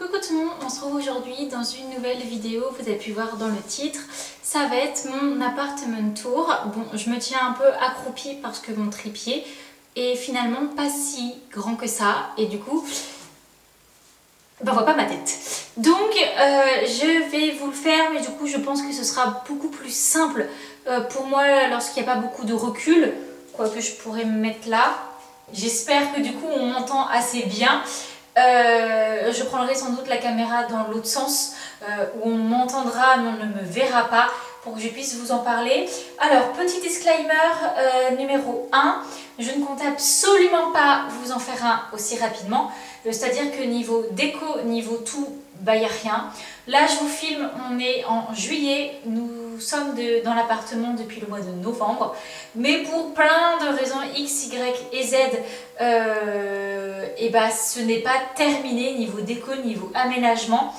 Coucou tout le monde, on se retrouve aujourd'hui dans une nouvelle vidéo, vous avez pu voir dans le titre. Ça va être mon appartement tour. Bon, je me tiens un peu accroupie parce que mon trépied est finalement pas si grand que ça. Et du coup, on voit pas ma tête. Donc, je vais vous le faire, mais du coup, je pense que ce sera beaucoup plus simple pour moi lorsqu'il n'y a pas beaucoup de recul. Quoique je pourrais me mettre là. J'espère que du coup, on m'entend assez bien. Je prendrai sans doute la caméra dans l'autre sens où on m'entendra mais on ne me verra pas pour que je puisse vous en parler. Alors, petit disclaimer numéro 1, je ne compte absolument pas vous en faire un aussi rapidement. C'est-à-dire que niveau déco, niveau tout, bah il n'y a rien. Là, je vous filme, on est en juillet, nous sommes dans l'appartement depuis le mois de novembre. Mais pour plein de raisons X, Y et Z, et bah, ce n'est pas terminé niveau déco, niveau aménagement.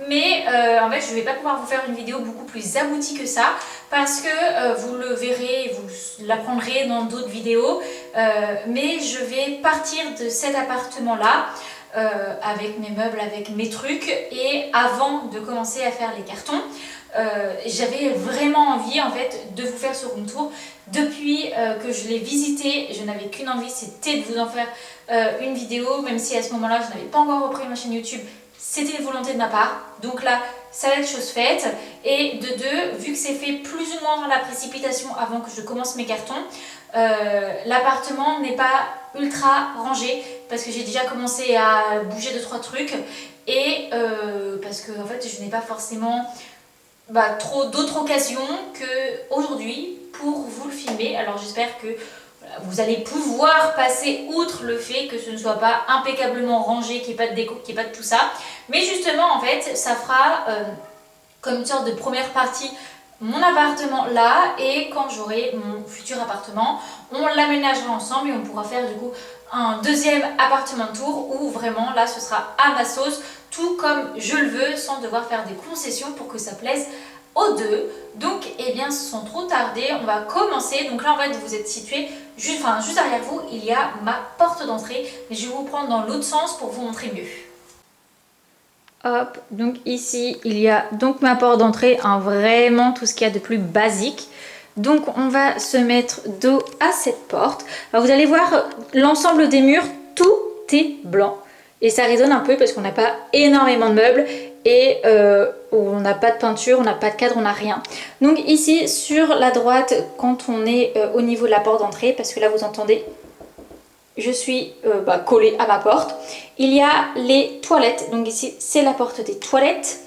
Mais en fait, je ne vais pas pouvoir vous faire une vidéo beaucoup plus aboutie que ça parce que vous le verrez, vous l'apprendrez dans d'autres vidéos. Mais je vais partir de cet appartement-là avec mes meubles, avec mes trucs. Et avant de commencer à faire les cartons, j'avais vraiment envie en fait de vous faire ce room tour. Depuis que je l'ai visité, je n'avais qu'une envie, c'était de vous en faire une vidéo, même si à ce moment-là, je n'avais pas encore repris ma chaîne YouTube. C'était une volonté de ma part, donc là, ça va être chose faite. Et de deux, vu que c'est fait plus ou moins dans la précipitation avant que je commence mes cartons, l'appartement n'est pas ultra rangé parce que j'ai déjà commencé à bouger 2-3 trucs et parce que en fait, je n'ai pas forcément trop d'autres occasions qu'aujourd'hui pour vous le filmer. Alors j'espère que vous allez pouvoir passer outre le fait que ce ne soit pas impeccablement rangé, qu'il n'y ait pas de déco, qu'il n'y ait pas de tout ça. Mais justement, en fait, ça fera comme une sorte de première partie mon appartement là, et quand j'aurai mon futur appartement, on l'aménagera ensemble et on pourra faire du coup un deuxième appartement tour où vraiment là ce sera à ma sauce, tout comme je le veux, sans devoir faire des concessions pour que ça plaise aux deux. Donc eh bien sans trop tarder, on va commencer. Donc là en fait vous êtes situé juste derrière vous, il y a ma porte d'entrée, mais je vais vous prendre dans l'autre sens pour vous montrer mieux. Hop, donc ici il y a donc ma porte d'entrée, vraiment tout ce qu'il y a de plus basique. Donc on va se mettre dos à cette porte. Alors vous allez voir l'ensemble des murs, tout est blanc. Et ça résonne un peu parce qu'on n'a pas énormément de meubles et on n'a pas de peinture, on n'a pas de cadre, on n'a rien. Donc ici sur la droite, quand on est au niveau de la porte d'entrée, parce que là vous entendez, je suis collée à ma porte, il y a les toilettes. Donc ici c'est la porte des toilettes.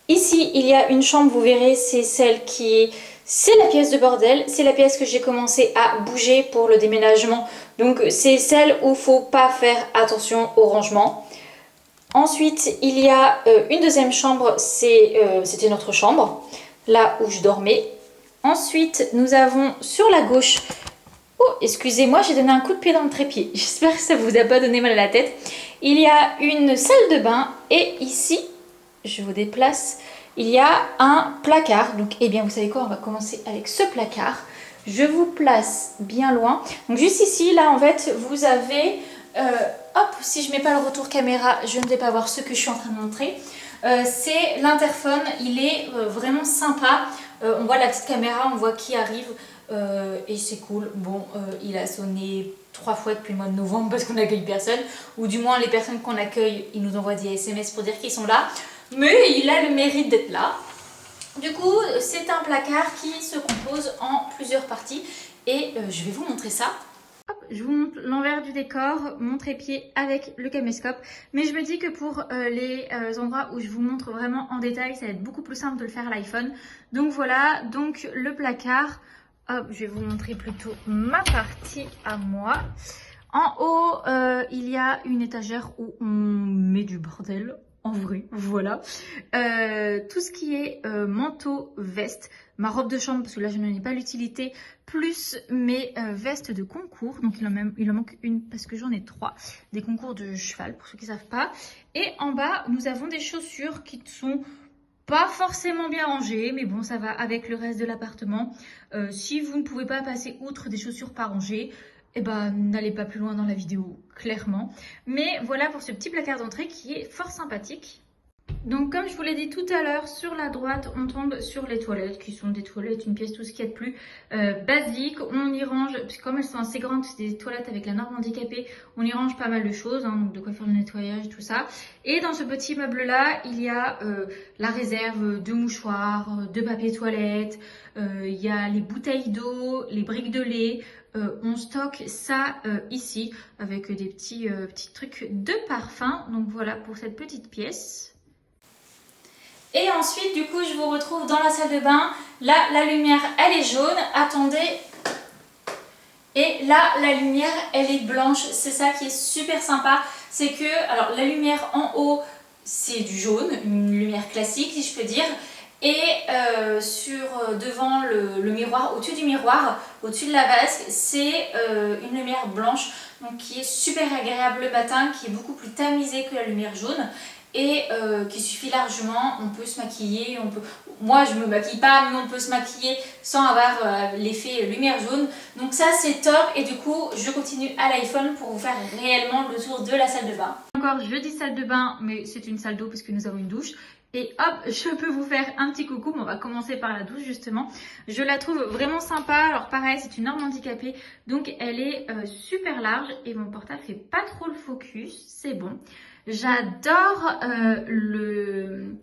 Ici il y a une chambre, vous verrez, c'est celle qui est... C'est la pièce de bordel, c'est la pièce que j'ai commencé à bouger pour le déménagement. Donc c'est celle où il ne faut pas faire attention au rangement. Ensuite, il y a une deuxième chambre, c'était notre chambre, là où je dormais. Ensuite, nous avons sur la gauche... Oh, excusez-moi, j'ai donné un coup de pied dans le trépied. J'espère que ça ne vous a pas donné mal à la tête. Il y a une salle de bain et ici, je vous déplace... Il y a un placard, donc eh bien vous savez quoi, on va commencer avec ce placard. Je vous place bien loin. Donc juste ici, là en fait, vous avez, hop, si je mets pas le retour caméra, je ne vais pas voir ce que je suis en train de montrer. C'est l'interphone, il est vraiment sympa. On voit la petite caméra, on voit qui arrive et c'est cool. Bon, il a sonné 3 fois depuis le mois de novembre parce qu'on n'accueille personne. Ou du moins les personnes qu'on accueille, ils nous envoient des SMS pour dire qu'ils sont là. Mais il a le mérite d'être là. Du coup, c'est un placard qui se compose en plusieurs parties. Et je vais vous montrer ça. Hop, je vous montre l'envers du décor, mon trépied avec le caméscope. Mais je me dis que pour les endroits où je vous montre vraiment en détail, ça va être beaucoup plus simple de le faire à l'iPhone. Donc voilà, donc le placard. Hop, je vais vous montrer plutôt ma partie à moi. En haut, il y a une étagère où on met du bordel. En vrai, voilà. Tout ce qui est manteau, veste, ma robe de chambre, parce que là je n'en ai pas l'utilité, plus mes vestes de concours. Donc il en manque une parce que j'en ai 3. Des concours de cheval, pour ceux qui ne savent pas. Et en bas, nous avons des chaussures qui sont pas forcément bien rangées, mais bon, ça va avec le reste de l'appartement. Si vous ne pouvez pas passer outre des chaussures pas rangées, eh ben, n'allez pas plus loin dans la vidéo, clairement. Mais voilà pour ce petit placard d'entrée qui est fort sympathique. Donc comme je vous l'ai dit tout à l'heure, sur la droite, on tombe sur les toilettes, qui sont des toilettes, une pièce tout ce qu'il y a de plus basique. On y range, puisque comme elles sont assez grandes, c'est des toilettes avec la norme handicapée, on y range pas mal de choses, hein, donc de quoi faire le nettoyage, tout ça. Et dans ce petit meuble-là, il y a la réserve de mouchoirs, de papier toilette, il y a les bouteilles d'eau, les briques de lait. On stocke ça ici, avec des petits trucs de parfum. Donc voilà pour cette petite pièce. Et ensuite, du coup, je vous retrouve dans la salle de bain. Là, la lumière, elle est jaune. Attendez. Et là, la lumière, elle est blanche. C'est ça qui est super sympa. C'est que, alors, la lumière en haut, c'est du jaune. Une lumière classique, si je peux dire. Et devant le miroir, au-dessus du miroir, au-dessus de la vasque, c'est une lumière blanche. Donc, qui est super agréable le matin, qui est beaucoup plus tamisée que la lumière jaune. Et qui suffit largement, on peut se maquiller, moi je me maquille pas, mais on peut se maquiller sans avoir l'effet lumière jaune. Donc ça c'est top et du coup je continue à l'iPhone pour vous faire réellement le tour de la salle de bain. Encore je dis salle de bain, mais c'est une salle d'eau parce que nous avons une douche. Et hop, je peux vous faire un petit coucou, on va commencer par la douche justement. Je la trouve vraiment sympa, alors pareil c'est une norme handicapée, donc elle est super large et mon portable fait pas trop le focus, c'est bon. J'adore le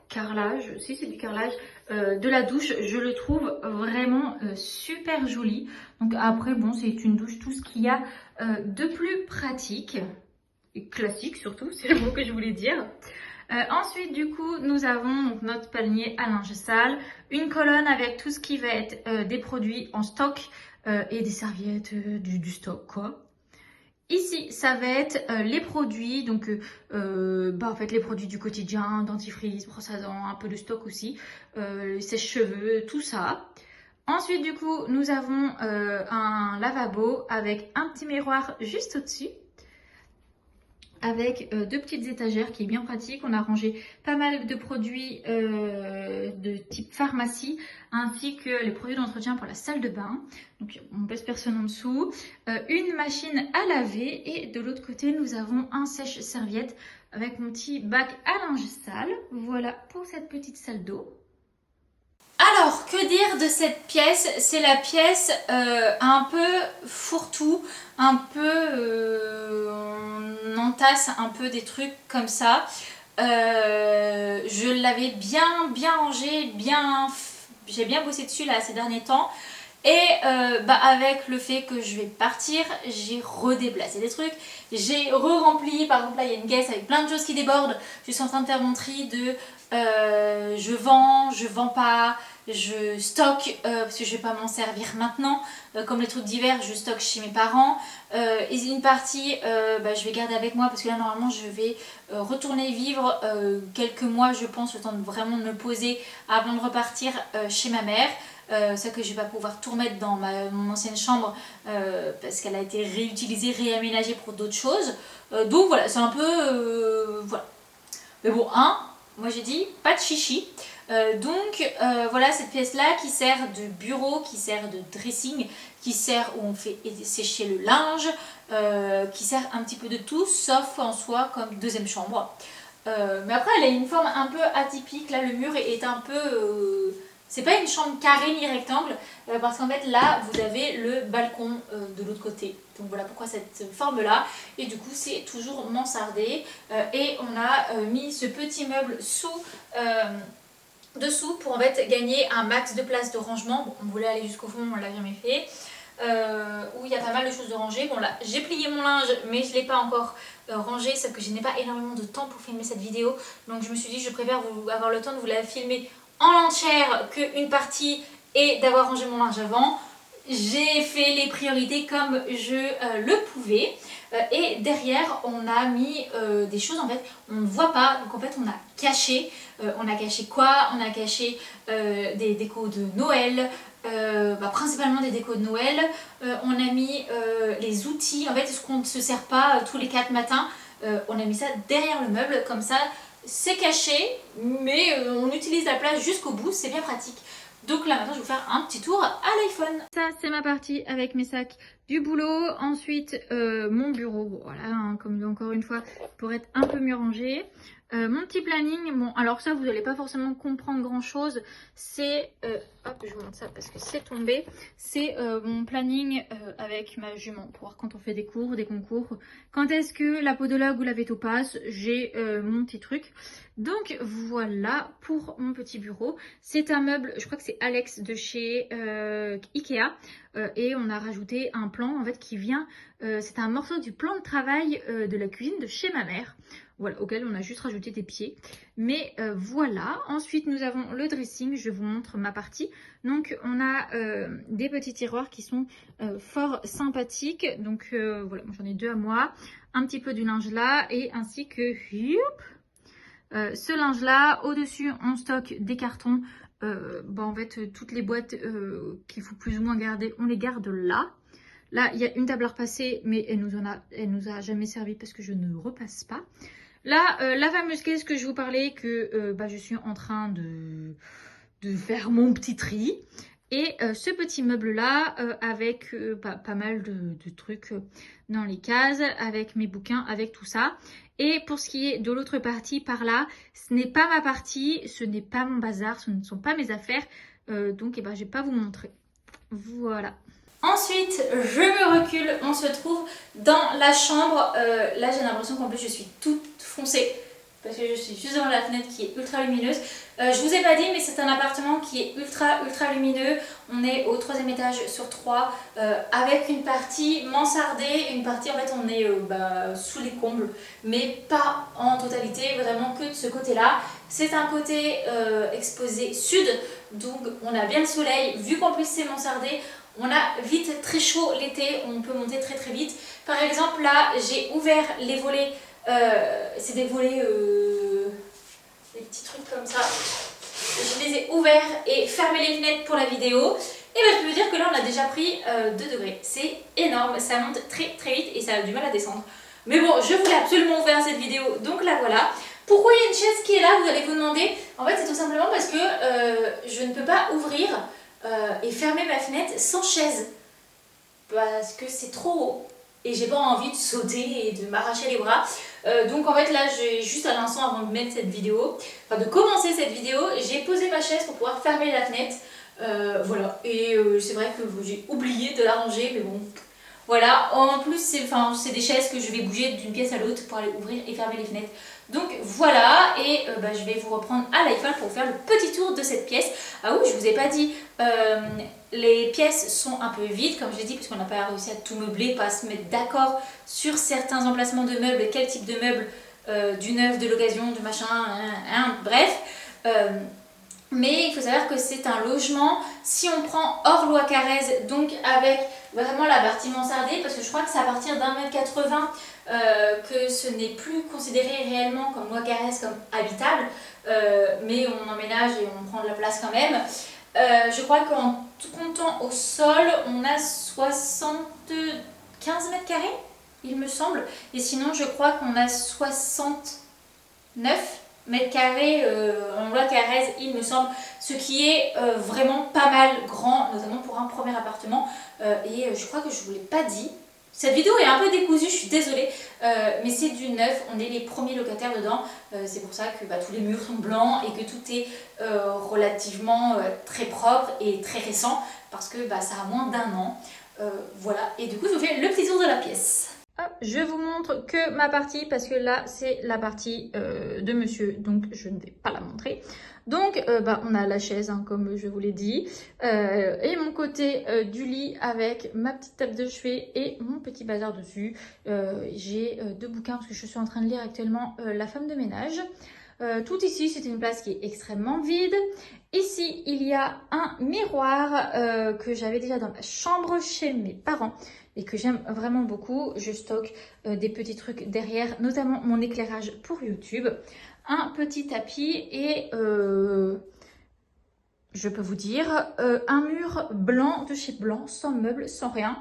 carrelage, si c'est du carrelage, de la douche. Je le trouve vraiment super joli. Donc après, bon, c'est une douche, tout ce qu'il y a de plus pratique. Et classique surtout, c'est le mot que je voulais dire. Ensuite, du coup, nous avons donc notre panier à linge sale. Une colonne avec tout ce qui va être des produits en stock et des serviettes, du stock quoi. Ici, ça va être les produits, donc en fait les produits du quotidien, dentifrice, brosse à dents, un peu de stock aussi, sèche-cheveux, tout ça. Ensuite, du coup, nous avons un lavabo avec un petit miroir juste au-dessus, avec deux petites étagères qui est bien pratique. On a rangé pas mal de produits de type pharmacie ainsi que les produits d'entretien pour la salle de bain. Donc on pèse personne en dessous. Une machine à laver et de l'autre côté nous avons un sèche-serviette avec mon petit bac à linge sale. Voilà pour cette petite salle d'eau. Alors, que dire de cette pièce? C'est la pièce un peu fourre-tout, un peu on entasse un peu des trucs comme ça. Je l'avais bien rangé, j'ai bien bossé dessus là ces derniers temps. Et avec le fait que je vais partir, j'ai redéplacé des trucs, j'ai re-rempli, par exemple là il y a une caisse avec plein de choses qui débordent, je suis en train de faire mon tri de je vends pas, je stocke parce que je vais pas m'en servir maintenant, comme les trucs d'hiver je stocke chez mes parents, et une partie je vais garder avec moi parce que là normalement je vais retourner vivre quelques mois je pense, le temps de vraiment me poser avant de repartir chez ma mère. Ça que je vais pas pouvoir tout remettre dans mon ancienne chambre parce qu'elle a été réutilisée, réaménagée pour d'autres choses. Donc voilà, c'est un peu... voilà. Mais bon, moi j'ai dit pas de chichi. Voilà cette pièce là qui sert de bureau, qui sert de dressing, qui sert où on fait sécher le linge, qui sert un petit peu de tout sauf en soi comme deuxième chambre. Mais après elle a une forme un peu atypique, là le mur est un peu... c'est pas une chambre carrée ni rectangle parce qu'en fait là vous avez le balcon de l'autre côté. Donc voilà pourquoi cette forme là. Et du coup c'est toujours mansardé. Et on a mis ce petit meuble dessous pour en fait gagner un max de place de rangement. Bon, on voulait aller jusqu'au fond, on l'a jamais fait. Où il y a pas mal de choses de ranger. Bon là j'ai plié mon linge mais je ne l'ai pas encore rangé, sauf que je n'ai pas énormément de temps pour filmer cette vidéo. Donc je me suis dit je préfère avoir le temps de vous la filmer en entière qu'une partie et d'avoir rangé mon linge avant. J'ai fait les priorités comme je le pouvais. Et derrière on a mis des choses en fait on ne voit pas, donc en fait on a caché. On a caché quoi? On a caché des décos de Noël, principalement des décos de Noël. On a mis les outils, en fait ce qu'on ne se sert pas tous les 4 matins, on a mis ça derrière le meuble comme ça. C'est caché, mais on utilise la place jusqu'au bout, c'est bien pratique. Donc là maintenant je vais vous faire un petit tour à l'iPhone. Ça c'est ma partie avec mes sacs du boulot. Ensuite mon bureau, voilà, comme encore une fois pour être un peu mieux rangé. Mon petit planning, bon alors ça vous n'allez pas forcément comprendre grand chose, c'est, hop je vous montre ça parce que c'est tombé, c'est mon planning avec ma jument pour voir quand on fait des cours, des concours, quand est-ce que la podologue ou la veto passe, j'ai mon petit truc. Donc voilà pour mon petit bureau, c'est un meuble, je crois que c'est Alex de chez Ikea et on a rajouté un plan en fait qui vient, c'est un morceau du plan de travail de la cuisine de chez ma mère. Voilà, auquel on a juste rajouté des pieds. Mais voilà. Ensuite, nous avons le dressing. Je vous montre ma partie. Donc, on a des petits tiroirs qui sont fort sympathiques. Donc, voilà, j'en ai 2 à moi. Un petit peu du linge là. Et ainsi que ce linge là. Au-dessus, on stocke des cartons. En fait, toutes les boîtes qu'il faut plus ou moins garder, on les garde là. Là, il y a une table à repasser, mais elle nous a jamais servi parce que je ne repasse pas. Là, la fameuse caisse que je vous parlais, que je suis en train de faire mon petit tri. Et ce petit meuble-là, avec pas mal de trucs dans les cases, avec mes bouquins, avec tout ça. Et pour ce qui est de l'autre partie, par là, ce n'est pas ma partie, ce n'est pas mon bazar, ce ne sont pas mes affaires. Donc, je ne vais pas vous montrer. Voilà. Ensuite, je me recule, on se trouve dans la chambre. Là, j'ai l'impression qu'en plus, je suis toute foncée parce que je suis juste devant la fenêtre qui est ultra lumineuse. Je vous ai pas dit, mais c'est un appartement qui est ultra lumineux. On est au 3e étage sur 3 avec une partie mansardée, une partie en fait on est sous les combles, mais pas en totalité, vraiment que de ce côté-là. C'est un côté exposé sud, donc on a bien le soleil, vu qu'en plus c'est mansardé. On a vite très chaud l'été, on peut monter très vite. Par exemple là, j'ai ouvert les volets, c'est des volets, des petits trucs comme ça. Je les ai ouverts et fermé les fenêtres pour la vidéo. Et je peux vous dire que là on a déjà pris 2 degrés. C'est énorme, ça monte très vite et ça a du mal à descendre. Mais bon, je voulais absolument ouvrir cette vidéo, donc la voilà. Pourquoi il y a une chaise qui est là, vous allez vous demander. En fait c'est tout simplement parce que je ne peux pas ouvrir et fermer ma fenêtre sans chaise parce que c'est trop haut et j'ai pas envie de sauter et de m'arracher les bras. Donc en fait là j'ai juste à l'instant avant de mettre cette vidéo, enfin de commencer cette vidéo, j'ai posé ma chaise pour pouvoir fermer la fenêtre. Voilà, et c'est vrai que j'ai oublié de la ranger, mais bon voilà. En plus c'est des chaises que je vais bouger d'une pièce à l'autre pour aller ouvrir et fermer les fenêtres. Donc voilà, et je vais vous reprendre à l'iPhone pour vous faire le petit tour de cette pièce. Ah oui, je vous ai pas dit, les pièces sont un peu vides, comme je l'ai dit, puisqu'on n'a pas réussi à tout meubler, pas à se mettre d'accord sur certains emplacements de meubles, quel type de meubles, du neuf, de l'occasion, du machin, bref. Mais il faut savoir que c'est un logement, si on prend hors loi Carrez, donc avec vraiment la partie mansardée, parce que je crois que c'est à partir d'1,80 m que ce n'est plus considéré réellement comme loi Carrez, comme habitable, mais on emménage et on prend de la place quand même. Je crois qu'en tout comptant au sol, on a 75 mètres carrés, il me semble, et sinon je crois qu'on a 69 mètres carrés en loi Carrez, il me semble, ce qui est vraiment pas mal grand, notamment pour un premier appartement. Et je crois que je vous l'ai pas dit. Cette vidéo est un peu décousue, je suis désolée, mais c'est du neuf, on est les premiers locataires dedans. C'est pour ça que tous les murs sont blancs et que tout est relativement très propre et très récent, parce que ça a moins d'1 an. Voilà, et du coup je vous fais le petit tour de la pièce. Hop, je vous montre que ma partie, parce que là c'est la partie de monsieur, donc je ne vais pas la montrer. Donc on a la chaise, comme je vous l'ai dit, et mon côté du lit avec ma petite table de chevet et mon petit bazar dessus. J'ai 2 bouquins parce que je suis en train de lire actuellement La femme de ménage. Tout ici, c'est une place qui est extrêmement vide. Ici, il y a un miroir que j'avais déjà dans ma chambre chez mes parents et que j'aime vraiment beaucoup. Je stocke des petits trucs derrière, notamment mon éclairage pour YouTube. Un petit tapis et je peux vous dire un mur blanc de chez Blanc, sans meubles, sans rien,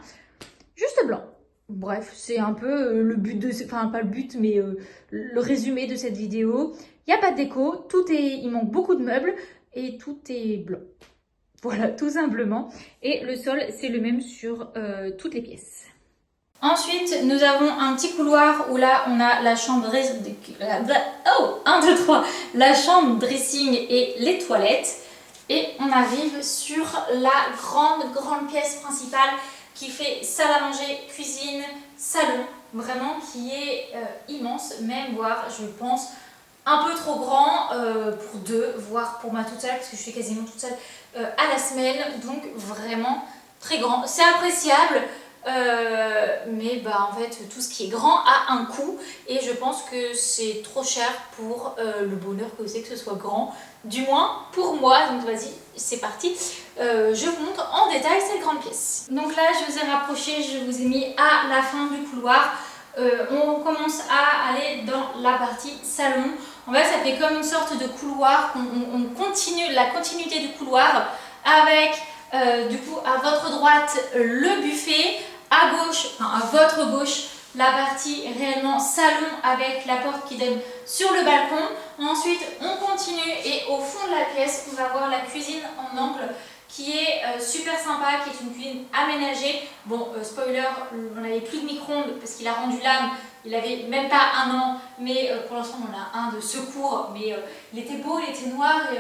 juste blanc. Bref, c'est un peu le but de... Enfin, pas le but, mais le résumé de cette vidéo. Il n'y a pas de déco, il manque beaucoup de meubles et tout est blanc. Voilà, tout simplement. Et le sol, c'est le même sur toutes les pièces. Ensuite, nous avons un petit couloir où là, on a la chambre la chambre dressing et les toilettes. Et on arrive sur la grande pièce principale qui fait salle à manger, cuisine, salon, vraiment qui est immense, même voire, je pense, un peu trop grand pour deux, voire pour moi toute seule, parce que je suis quasiment toute seule à la semaine, donc vraiment très grand. C'est appréciable. Mais bah en fait tout ce qui est grand a un coût et je pense que c'est trop cher pour le bonheur que c'est que ce soit grand, du moins pour moi. Donc vas-y, c'est parti, je vous montre en détail cette grande pièce. Donc là je vous ai rapproché, je vous ai mis à la fin du couloir. On commence à aller dans la partie salon. En fait ça fait comme une sorte de couloir, on continue la continuité du couloir avec du coup à votre droite le buffet, à gauche, enfin à votre gauche, la partie réellement salon avec la porte qui donne sur le balcon. Ensuite on continue et au fond de la pièce on va voir la cuisine en angle qui est super sympa, qui est une cuisine aménagée. Bon, spoiler, on n'avait plus de micro-ondes parce qu'il a rendu l'âme. Il avait même pas 1 an, mais pour l'instant on a un de secours. Mais il était beau, il était noir, et,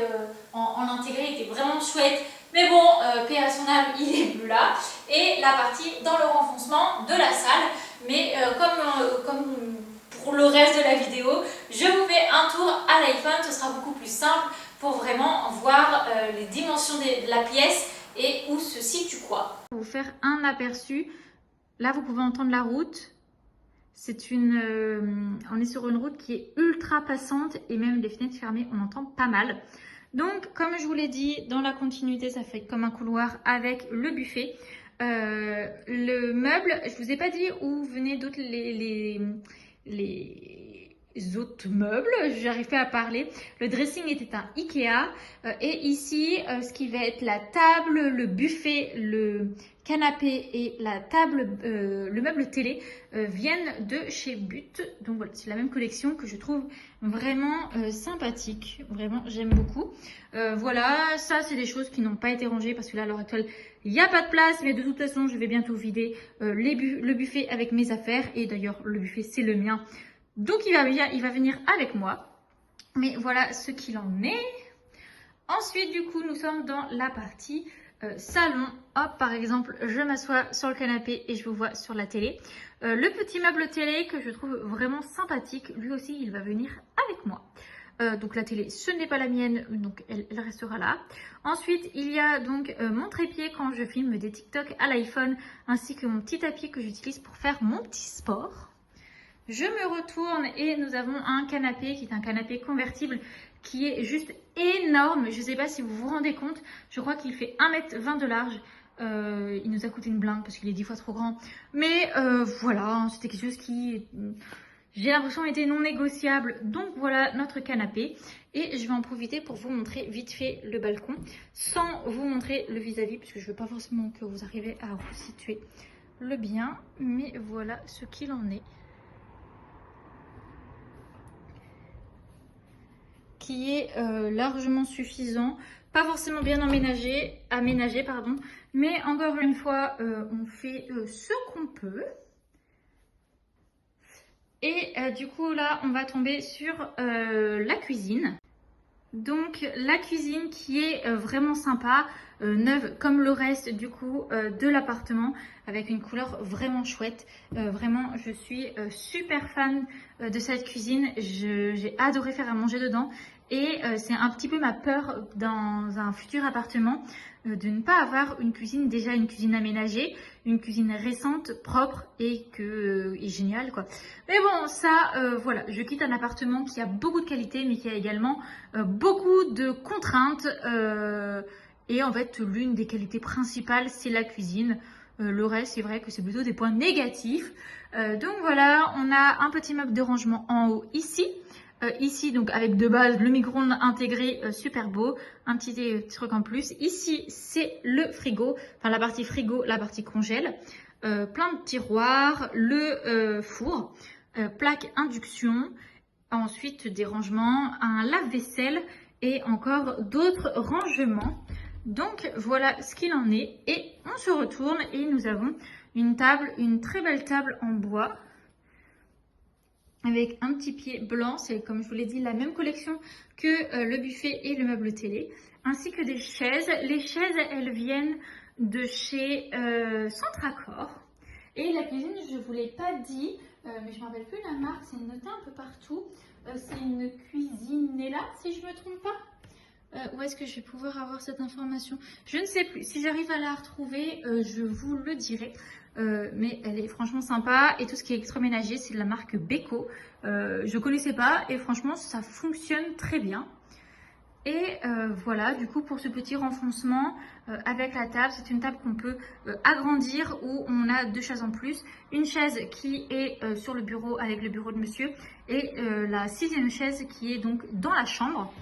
en intégré, il était vraiment chouette. Mais bon, paix à son âme, il est plus là. Et la partie dans le renfoncement de la salle. Mais comme pour le reste de la vidéo, je vous fais un tour à l'iPhone, ce sera beaucoup plus simple pour vraiment voir les dimensions de la pièce et où se situe quoi. Pour vous faire un aperçu, là vous pouvez entendre la route. On est sur une route qui est ultra passante et même les fenêtres fermées, on entend pas mal. Donc comme je vous l'ai dit, dans la continuité ça fait comme un couloir avec le buffet. Le meuble, je vous ai pas dit où venaient d'autres les autres meubles, j'arrive pas à parler. Le dressing était un Ikea et ici ce qui va être la table, le buffet, le canapé et la table, le meuble télé viennent de chez But. Donc voilà, c'est la même collection que je trouve vraiment sympathique. Vraiment, j'aime beaucoup. Voilà, ça c'est des choses qui n'ont pas été rangées parce que là à l'heure actuelle il n'y a pas de place, mais de toute façon je vais bientôt vider le buffet avec mes affaires. Et d'ailleurs le buffet c'est le mien. Donc il va venir avec moi. Mais voilà ce qu'il en est. Ensuite du coup nous sommes dans la partie salon. Hop, par exemple je m'assois sur le canapé et je vous vois sur la télé. Le petit meuble télé que je trouve vraiment sympathique. Lui aussi il va venir avec moi. Donc la télé ce n'est pas la mienne, donc elle restera là. Ensuite il y a donc mon trépied quand je filme des TikTok à l'iPhone, ainsi que mon petit tapis que j'utilise pour faire mon petit sport. Je me retourne et nous avons un canapé qui est un canapé convertible qui est juste énorme. Je ne sais pas si vous vous rendez compte, je crois qu'il fait 1,20 m de large. Il nous a coûté une blinde parce qu'il est 10 fois trop grand. Mais voilà, c'était quelque chose qui, j'ai l'impression, était non négociable. Donc voilà notre canapé. Et je vais en profiter pour vous montrer vite fait le balcon, sans vous montrer le vis-à-vis, parce que je ne veux pas forcément que vous arriviez à vous situer le bien. Mais voilà ce qu'il en est. Qui est largement suffisant, pas forcément bien aménagé, mais encore une fois on fait ce qu'on peut. Et du coup là on va tomber sur la cuisine. Donc la cuisine qui est vraiment sympa, neuve comme le reste du coup de l'appartement, avec une couleur vraiment chouette. Vraiment je suis super fan de cette cuisine, j'ai adoré faire à manger dedans. Et c'est un petit peu ma peur dans un futur appartement, de ne pas avoir une cuisine aménagée, une cuisine récente, propre et géniale quoi. Mais bon ça voilà, je quitte un appartement qui a beaucoup de qualité mais qui a également beaucoup de contraintes et en fait l'une des qualités principales c'est la cuisine. Le reste c'est vrai que c'est plutôt des points négatifs. Donc voilà, on a un petit meuble de rangement en haut ici. Ici donc avec de base le micro-ondes intégré super beau, un petit truc en plus. Ici c'est le frigo, enfin la partie frigo, la partie congèle, plein de tiroirs, le four, plaque induction, ensuite des rangements, un lave-vaisselle et encore d'autres rangements. Donc voilà ce qu'il en est et on se retourne et nous avons une très belle table en bois avec un petit pied blanc. C'est comme je vous l'ai dit la même collection que le buffet et le meuble télé, ainsi que des chaises. Les chaises, elles viennent de chez Centracor. Et la cuisine, je ne vous l'ai pas dit, mais je ne me rappelle plus la marque, c'est noté un peu partout. C'est une Cuisinella, si je ne me trompe pas. Où est-ce que je vais pouvoir avoir cette information? Je ne sais plus. Si j'arrive à la retrouver, je vous le dirai. Mais elle est franchement sympa. Et tout ce qui est électroménager, c'est de la marque Beko. Je ne connaissais pas et franchement, ça fonctionne très bien. Et voilà, du coup, pour ce petit renfoncement avec la table, c'est une table qu'on peut agrandir où on a 2 chaises en plus. Une chaise qui est sur le bureau avec le bureau de monsieur et la 6e chaise qui est donc dans la chambre.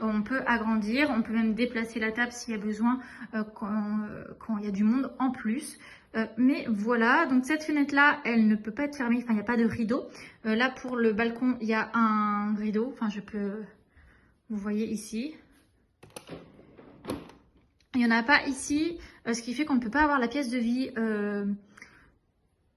On peut agrandir, on peut même déplacer la table s'il y a besoin quand il y a du monde en plus. Mais voilà, donc cette fenêtre-là, elle ne peut pas être fermée, enfin il n'y a pas de rideau. Là pour le balcon, il y a un rideau, enfin je peux... Vous voyez ici. Il n'y en a pas ici, ce qui fait qu'on ne peut pas avoir la pièce de vie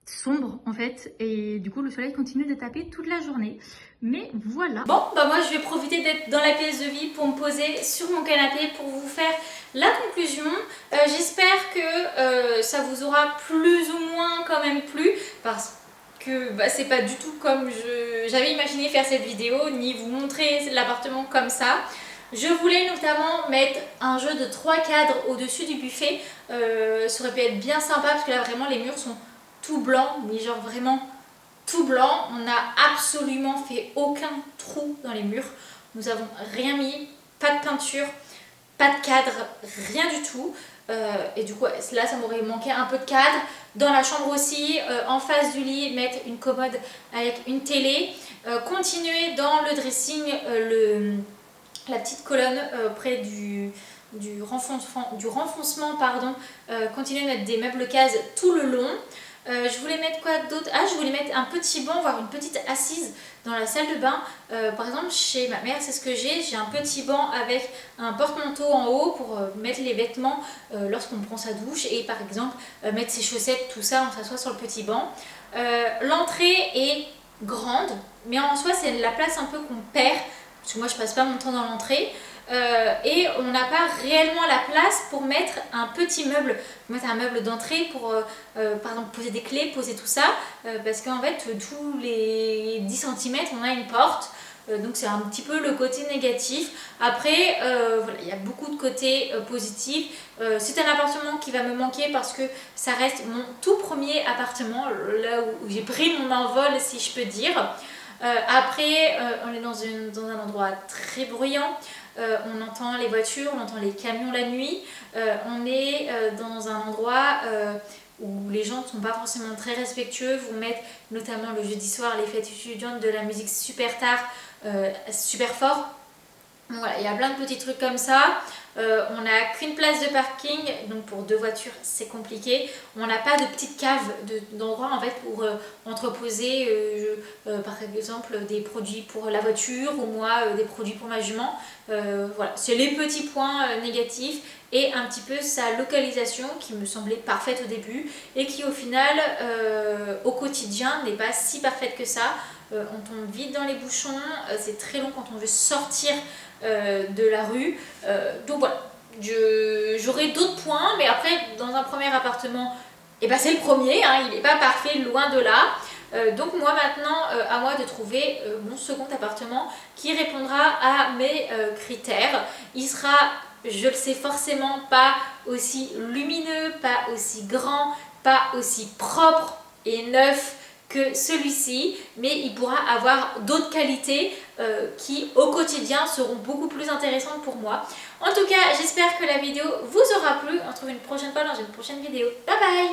sombre en fait. Et du coup, le soleil continue de taper toute la journée. Mais voilà. Bon, bah moi je vais profiter d'être dans la pièce de vie pour me poser sur mon canapé pour vous faire la conclusion. J'espère que ça vous aura plus ou moins quand même plu. Parce que bah, c'est pas du tout comme j'avais imaginé faire cette vidéo, ni vous montrer l'appartement comme ça. Je voulais notamment mettre un jeu de 3 cadres au-dessus du buffet. Ça aurait pu être bien sympa parce que là vraiment les murs sont tout blancs, mais genre vraiment tout blanc. On n'a absolument fait aucun trou dans les murs. Nous avons rien mis, pas de peinture, pas de cadre, rien du tout. Et du coup là ça m'aurait manqué un peu de cadre. Dans la chambre aussi, en face du lit, mettre une commode avec une télé. Continuer dans le dressing, la petite colonne près du renfoncement, pardon. Continuer à mettre des meubles cases tout le long. Je voulais mettre quoi d'autre? Ah, je voulais mettre un petit banc, voire une petite assise dans la salle de bain. Par exemple, chez ma mère, c'est ce que j'ai un petit banc avec un porte-manteau en haut pour mettre les vêtements lorsqu'on prend sa douche. Et par exemple, mettre ses chaussettes, tout ça, on s'assoit sur le petit banc. L'entrée est grande, mais en soi, c'est la place un peu qu'on perd. Parce que moi, je passe pas mon temps dans l'entrée. Et on n'a pas réellement la place pour mettre un petit meuble, mettre un meuble d'entrée pour par exemple poser des clés, poser tout ça, parce qu'en fait tous les 10 cm on a une porte, donc c'est un petit peu le côté négatif. Après voilà, il y a beaucoup de côtés positifs. C'est un appartement qui va me manquer parce que ça reste mon tout premier appartement, là où j'ai pris mon envol si je peux dire. Après on est dans un endroit très bruyant. On entend les voitures, on entend les camions la nuit. On est dans un endroit où les gens ne sont pas forcément très respectueux, vous mettent notamment le jeudi soir les fêtes étudiantes de la musique super tard, super fort. Donc voilà, il y a plein de petits trucs comme ça. On n'a qu'une place de parking, donc pour 2 voitures c'est compliqué. On n'a pas de petite cave d'endroit en fait pour entreposer par exemple des produits pour la voiture ou moi des produits pour ma jument. Voilà, c'est les petits points négatifs et un petit peu sa localisation qui me semblait parfaite au début et qui au final au quotidien n'est pas si parfaite que ça. On tombe vite dans les bouchons, c'est très long quand on veut sortir de la rue. Donc voilà, j'aurai d'autres points, mais après dans un premier appartement, et ben c'est le premier, hein, il n'est pas parfait, loin de là. Donc moi maintenant, à moi de trouver mon second appartement qui répondra à mes critères. Il sera, je le sais forcément, pas aussi lumineux, pas aussi grand, pas aussi propre et neuf que celui-ci, mais il pourra avoir d'autres qualités qui au quotidien seront beaucoup plus intéressantes pour moi. En tout cas, j'espère que la vidéo vous aura plu. On se retrouve une prochaine fois dans une prochaine vidéo. Bye bye!